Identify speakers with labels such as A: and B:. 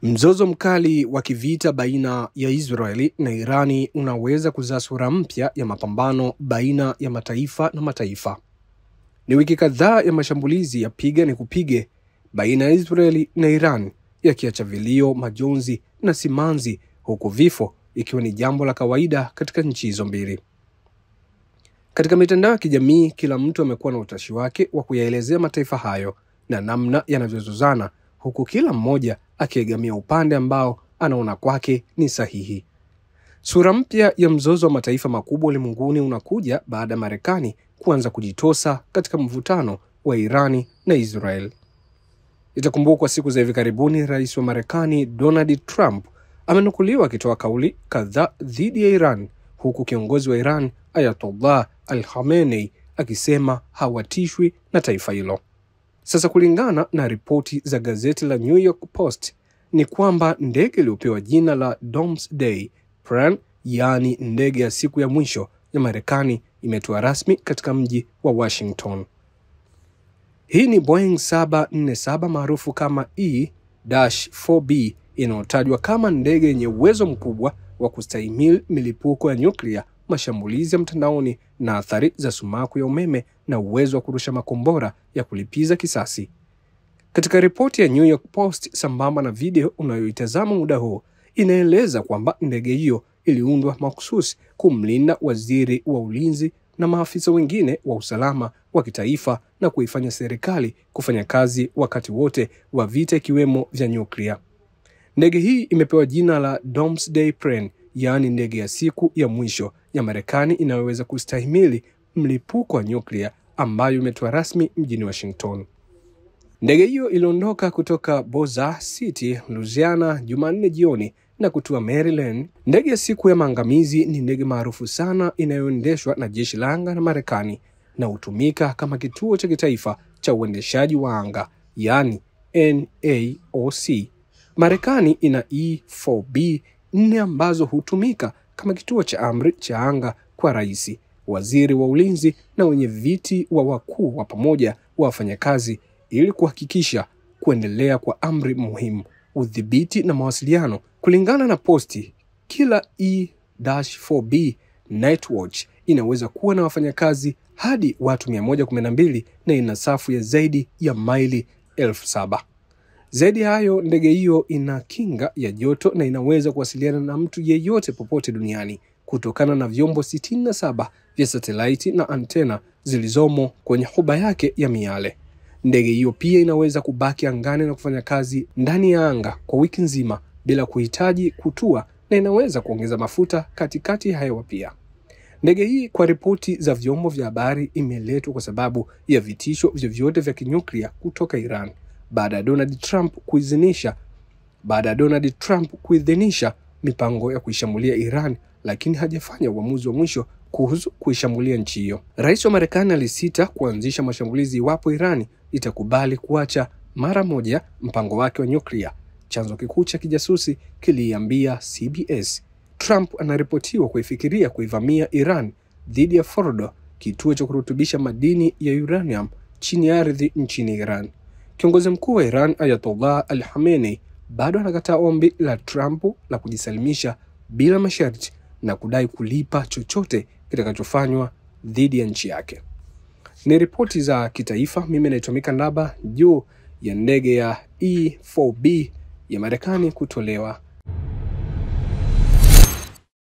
A: Mzozo mkali wa kivita baina ya Israeli na Irani unaweza kuzaa sura mpya ya mapambano baina ya mataifa na mataifa. Ni wiki kadhaa ya mashambulizi ya piga ni kupige baina ya Israeli na Iran, yakiacha vilio, majonzi na simanzi, huku vifo ikiwa ni jambo la kawaida katika nchi hizo mbili. Katika mitandao ya kijamii, kila mtu amekuwa na utashi wake wa kuyaelezea mataifa hayo na namna yanavyozozana, huku kila mmoja akiegamia upande ambao anaona kwake ni sahihi. Sura mpya ya mzozo wa mataifa makubwa ulimwenguni unakuja baada ya Marekani kuanza kujitosa katika mvutano wa Irani na Israel. Itakumbukwa siku za hivi karibuni Rais wa Marekani Donald Trump amenukuliwa akitoa kauli kadhaa dhidi ya Iran, huku kiongozi wa Iran Ayatollah Al-Khamenei akisema hawatishwi na taifa hilo. Sasa kulingana na ripoti za gazeti la New York Post ni kwamba ndege iliyopewa jina la Doomsday Plan, yaani ndege ya siku ya mwisho ya Marekani, imetua rasmi katika mji wa Washington. Hii ni Boeing 747 maarufu kama E-4B, inayotajwa kama ndege yenye uwezo mkubwa wa kustahimili milipuko ya nyuklia, mashambulizi ya mtandaoni na athari za sumaku ya umeme, na uwezo wa kurusha makombora ya kulipiza kisasi. Katika ripoti ya New York Post sambamba na video unayoitazama muda huu, inaeleza kwamba ndege hiyo iliundwa mahususi kumlinda waziri wa ulinzi na maafisa wengine wa usalama wa kitaifa na kuifanya serikali kufanya kazi wakati wote wa vita, ikiwemo vya nyuklia. Ndege hii imepewa jina la Doomsday Plan, yaani ndege ya siku ya mwisho ya Marekani inayoweza kustahimili mlipuko wa nyuklia, ambayo imetua rasmi mjini Washington. Ndege hiyo iliondoka kutoka Bossier City, Louisiana Jumanne jioni na kutua Maryland. Ndege ya siku ya maangamizi ni ndege maarufu sana inayoendeshwa na jeshi la anga la Marekani na hutumika kama kituo cha kitaifa cha uendeshaji wa anga, yaani NAOC. Marekani ina E-4B 4 ambazo hutumika kama kituo cha amri cha anga kwa rais, waziri wa ulinzi na wenye viti wa wakuu wa pamoja wa wafanyakazi, ili kuhakikisha kuendelea kwa amri muhimu, udhibiti na mawasiliano. Kulingana na posti, kila E-4B Nightwatch inaweza kuwa na wafanyakazi hadi watu 112 na ina safu ya zaidi ya maili 7,000. Zaidi ya hayo, ndege hiyo ina kinga ya joto na inaweza kuwasiliana na mtu yeyote popote duniani kutokana na vyombo 67 vya satellite na antena zilizomo kwenye huba yake ya miale. Ndege hiyo pia inaweza kubaki angani na kufanya kazi ndani ya anga kwa wiki nzima bila kuhitaji kutua, na inaweza kuongeza mafuta katikati ya hewa pia. Ndege hii, kwa ripoti za vyombo vya habari, imeletwa kwa sababu ya vitisho vyovyote vya kinyuklia kutoka Iran baada ya Donald Trump kuidhinisha mipango ya kuishambulia Iran, lakini hajafanya uamuzi wa mwisho kuhusu kuishambulia nchi hiyo. Rais wa Marekani alisita kuanzisha mashambulizi iwapo Iran itakubali kuacha mara moja mpango wake wa nyuklia, chanzo kikuu cha kijasusi kiliambia CBS. Trump anaripotiwa kuifikiria kuivamia Iran dhidi ya Fordo, kituo cha kurutubisha madini ya uranium chini ya ardhi nchini Iran. Kiongozi mkuu wa Iran Ayatollah Al-Khamenei bado anakataa ombi la Trump la kujisalimisha bila masharti na kudai kulipa chochote kitakachofanywa dhidi ya nchi yake. Ni ripoti za kitaifa. Mimi naitwa Mikandaba, juu ya ndege ya E-4B ya Marekani kutolewa